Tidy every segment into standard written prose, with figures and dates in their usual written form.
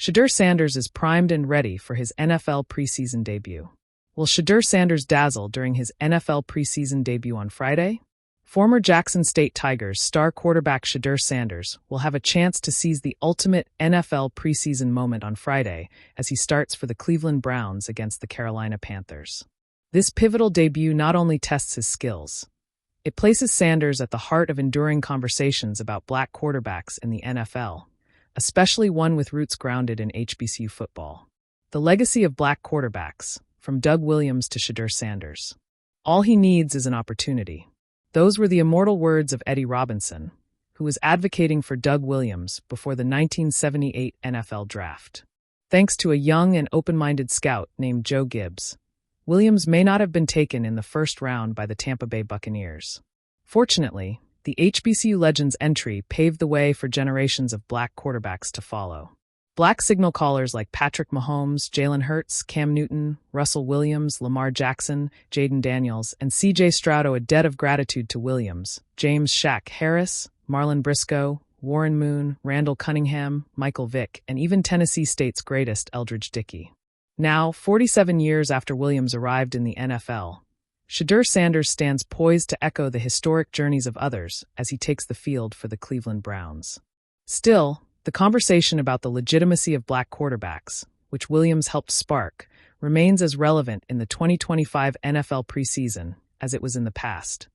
Shedeur Sanders is primed and ready for his NFL preseason debut. Will Shedeur Sanders dazzle during his NFL preseason debut on Friday? Former Jackson State Tigers star quarterback Shedeur Sanders will have a chance to seize the ultimate NFL preseason moment on Friday as he starts for the Cleveland Browns against the Carolina Panthers. This pivotal debut not only tests his skills, it places Sanders at the heart of enduring conversations about black quarterbacks in the NFL, especially one with roots grounded in HBCU football. The legacy of black quarterbacks, from Doug Williams to Shedeur Sanders. All he needs is an opportunity. Those were the immortal words of Eddie Robinson, who was advocating for Doug Williams before the 1978 NFL Draft. Thanks to a young and open-minded scout named Joe Gibbs, Williams may not have been taken in the first round by the Tampa Bay Buccaneers. Fortunately, the HBCU legend's entry paved the way for generations of black quarterbacks to follow. Black signal callers like Patrick Mahomes, Jalen Hurts, Cam Newton, Russell Williams, Lamar Jackson, Jaden Daniels, and C.J. Stroud owe a debt of gratitude to Williams, James Shaq Harris, Marlon Briscoe, Warren Moon, Randall Cunningham, Michael Vick, and even Tennessee State's greatest Eldridge Dickey. Now, 47 years after Williams arrived in the NFL, Shedeur Sanders stands poised to echo the historic journeys of others as he takes the field for the Cleveland Browns. Still, the conversation about the legitimacy of black quarterbacks, which Williams helped spark, remains as relevant in the 2025 NFL preseason as it was in the past.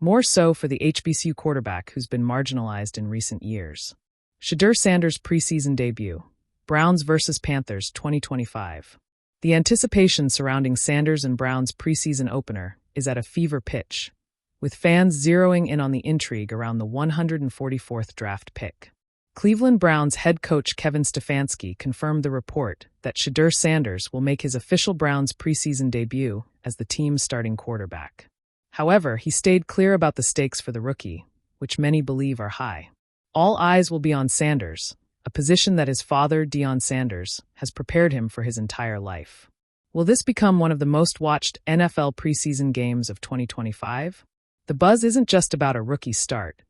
More so for the HBCU quarterback who's been marginalized in recent years. Shedeur Sanders' preseason debut, Browns vs. Panthers 2025. The anticipation surrounding Sanders and Browns' preseason opener is at a fever pitch, with fans zeroing in on the intrigue around the 144th draft pick. Cleveland Browns head coach Kevin Stefanski confirmed the report that Shedeur Sanders will make his official Browns preseason debut as the team's starting quarterback. However, he stayed clear about the stakes for the rookie, which many believe are high. All eyes will be on Sanders, a position that his father, Deion Sanders, has prepared him for his entire life. Will this become one of the most watched NFL preseason games of 2025? The buzz isn't just about a rookie start.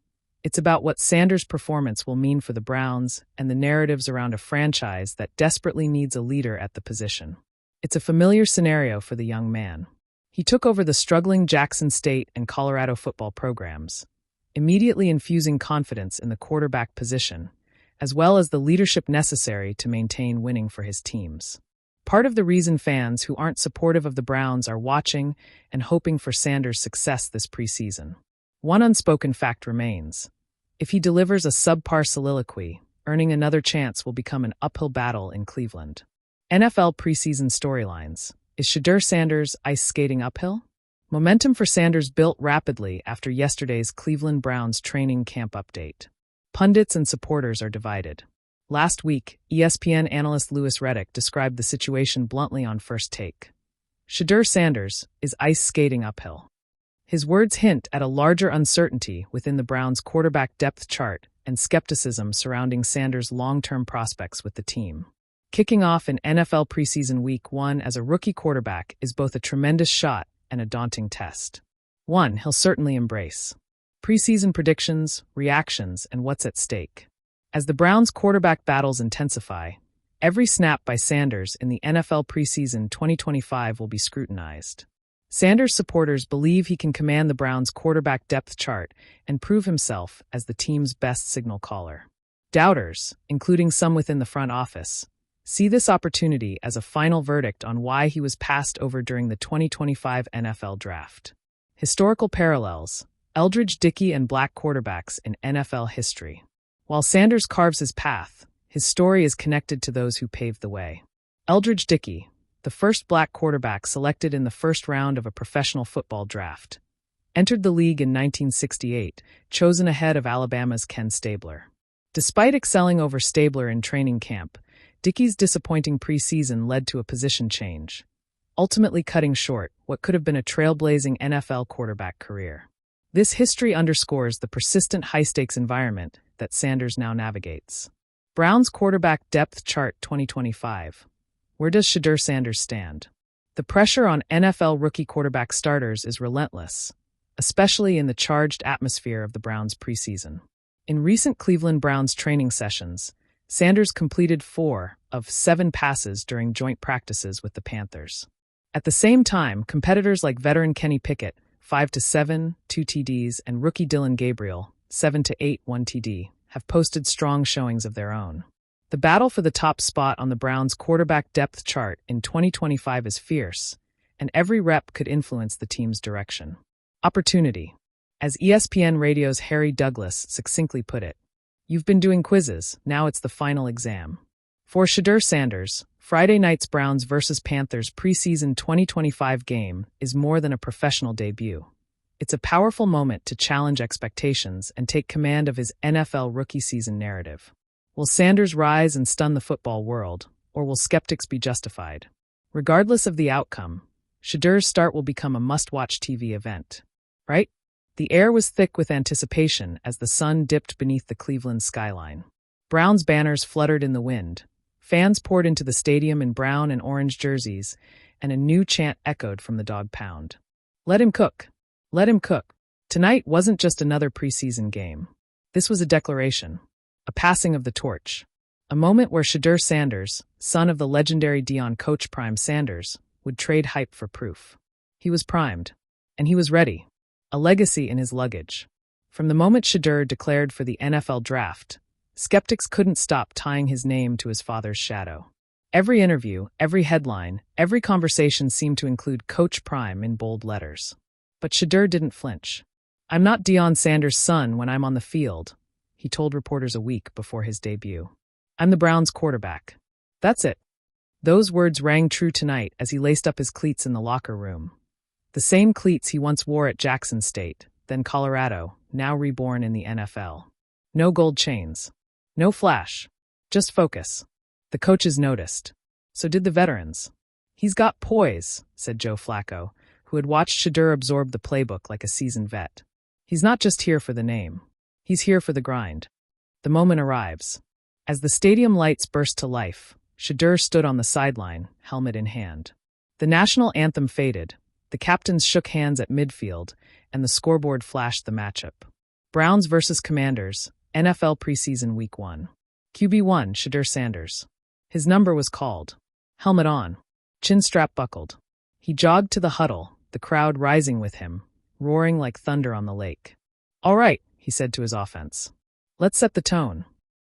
It's about what Sanders' performance will mean for the Browns and the narratives around a franchise that desperately needs a leader at the position. It's a familiar scenario for the young man. He took over the struggling Jackson State and Colorado football programs, immediately infusing confidence in the quarterback position, as well as the leadership necessary to maintain winning for his teams. Part of the reason fans who aren't supportive of the Browns are watching and hoping for Sanders' success this preseason. One unspoken fact remains. If he delivers a subpar soliloquy, earning another chance will become an uphill battle in Cleveland. NFL preseason storylines. Is Shedeur Sanders ice skating uphill? Momentum for Sanders built rapidly after yesterday's Cleveland Browns training camp update. Pundits and supporters are divided. Last week, ESPN analyst Louis Riddick described the situation bluntly on First Take. Shedeur Sanders is ice skating uphill. His words hint at a larger uncertainty within the Browns' quarterback depth chart and skepticism surrounding Sanders' long-term prospects with the team. Kicking off in NFL preseason week 1 as a rookie quarterback is both a tremendous shot and a daunting test. One he'll certainly embrace. Preseason predictions, reactions, and what's at stake. As the Browns' quarterback battles intensify, every snap by Sanders in the NFL preseason 2025 will be scrutinized. Sanders supporters believe he can command the Browns' quarterback depth chart and prove himself as the team's best signal caller. Doubters, including some within the front office, see this opportunity as a final verdict on why he was passed over during the 2025 NFL Draft. Historical parallels, Eldridge Dickey and black quarterbacks in NFL history. While Sanders carves his path, his story is connected to those who paved the way. Eldridge Dickey, the first black quarterback selected in the first round of a professional football draft, entered the league in 1968, chosen ahead of Alabama's Ken Stabler. Despite excelling over Stabler in training camp, Dickey's disappointing preseason led to a position change, ultimately cutting short what could have been a trailblazing NFL quarterback career. This history underscores the persistent high-stakes environment that Sanders now navigates. Browns quarterback depth chart 2025. Where does Shedeur Sanders stand? The pressure on NFL rookie quarterback starters is relentless, especially in the charged atmosphere of the Browns preseason. In recent Cleveland Browns training sessions, Sanders completed 4 of 7 passes during joint practices with the Panthers. At the same time, competitors like veteran Kenny Pickett, 5-7, 2 TDs, and rookie Dylan Gabriel, 7-8, 1 TD, have posted strong showings of their own. The battle for the top spot on the Browns' quarterback depth chart in 2025 is fierce, and every rep could influence the team's direction. Opportunity. As ESPN Radio's Harry Douglas succinctly put it, "You've been doing quizzes, now it's the final exam." For Shedeur Sanders, Friday night's Browns vs. Panthers preseason 2025 game is more than a professional debut. It's a powerful moment to challenge expectations and take command of his NFL rookie season narrative. Will Sanders rise and stun the football world, or will skeptics be justified? Regardless of the outcome, Shedeur's start will become a must-watch TV event. Right? The air was thick with anticipation as the sun dipped beneath the Cleveland skyline. Browns banners fluttered in the wind. Fans poured into the stadium in brown and orange jerseys, and a new chant echoed from the dog pound. Let him cook. Let him cook. Tonight wasn't just another preseason game. This was a declaration, a passing of the torch, a moment where Shedeur Sanders, son of the legendary Deion coach Prime Sanders, would trade hype for proof. He was primed, and he was ready, a legacy in his luggage. From the moment Shedeur declared for the NFL draft, skeptics couldn't stop tying his name to his father's shadow. Every interview, every headline, every conversation seemed to include Coach Prime in bold letters. But Shedeur didn't flinch. "I'm not Deion Sanders' son when I'm on the field," he told reporters a week before his debut. "I'm the Browns' quarterback." That's it. Those words rang true tonight as he laced up his cleats in the locker room. The same cleats he once wore at Jackson State, then Colorado, now reborn in the NFL. No gold chains. No flash. Just focus. The coaches noticed. So did the veterans. "He's got poise," said Joe Flacco, who had watched Shedeur absorb the playbook like a seasoned vet. "He's not just here for the name. He's here for the grind." The moment arrives. As the stadium lights burst to life, Shedeur stood on the sideline, helmet in hand. The national anthem faded, the captains shook hands at midfield, and the scoreboard flashed the matchup. Browns vs. Commanders, NFL preseason week 1. QB1, Shedeur Sanders. His number was called. Helmet on. Chin strap buckled. He jogged to the huddle, the crowd rising with him, roaring like thunder on the lake. "All right," he said to his offense. "Let's set the tone.